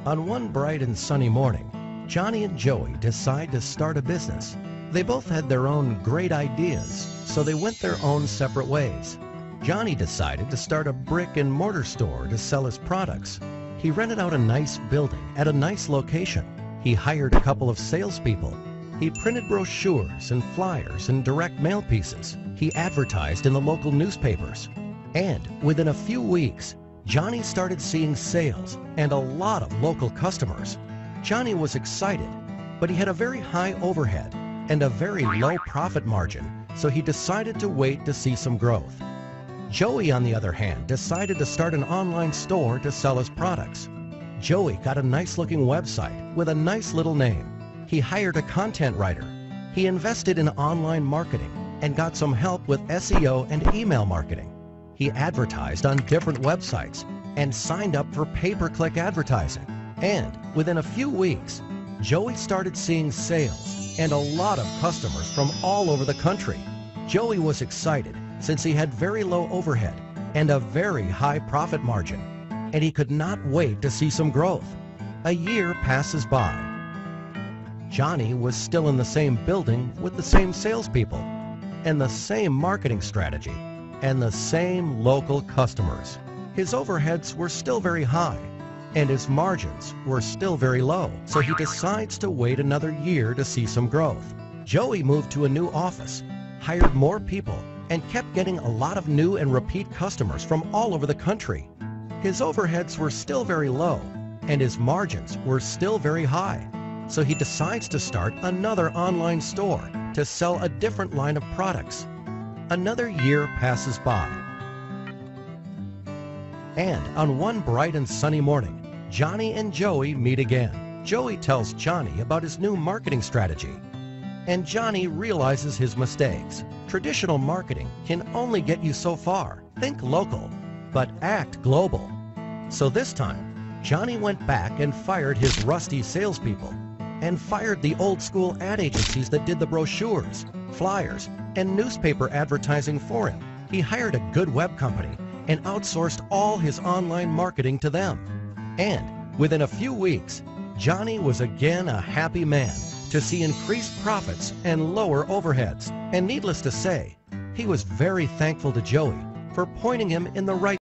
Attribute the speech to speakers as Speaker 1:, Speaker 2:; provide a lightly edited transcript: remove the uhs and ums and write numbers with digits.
Speaker 1: On one bright and sunny morning, Johnny and Joey decide to start a business. They both had their own great ideas, so they went their own separate ways. Johnny decided to start a brick and mortar store to sell his products. He rented out a nice building at a nice location. He hired a couple of salespeople. He printed brochures and flyers and direct mail pieces. He advertised in the local newspapers. And within a few weeks, Johnny started seeing sales and a lot of local customers. Johnny was excited, but he had a very high overhead and a very low profit margin, so he decided to wait to see some growth. Joey, on the other hand, decided to start an online store to sell his products. Joey got a nice-looking website with a nice little name. He hired a content writer. He invested in online marketing and got some help with SEO and email marketing. He advertised on different websites and signed up for pay-per-click advertising. And within a few weeks, Joey started seeing sales and a lot of customers from all over the country. Joey was excited since he had very low overhead and a very high profit margin, and he could not wait to see some growth. A year passes by. Johnny was still in the same building with the same salespeople and the same marketing strategy and the same local customers. His overheads were still very high and his margins were still very low, so he decides to wait another year to see some growth. Joey moved to a new office, hired more people, and kept getting a lot of new and repeat customers from all over the country. His overheads were still very low and his margins were still very high, so he decides to start another online store to sell a different line of products. Another year passes by. And on one bright and sunny morning, Johnny and Joey meet again. Joey tells Johnny about his new marketing strategy, and Johnny realizes his mistakes. Traditional marketing can only get you so far. Think local, but act global. So this time, Johnny went back and fired his rusty salespeople and fired the old school ad agencies that did the brochures, flyers, and newspaper advertising for him. He hired a good web company and outsourced all his online marketing to them. And within a few weeks, Johnny was again a happy man to see increased profits and lower overheads. And needless to say, he was very thankful to Joey for pointing him in the right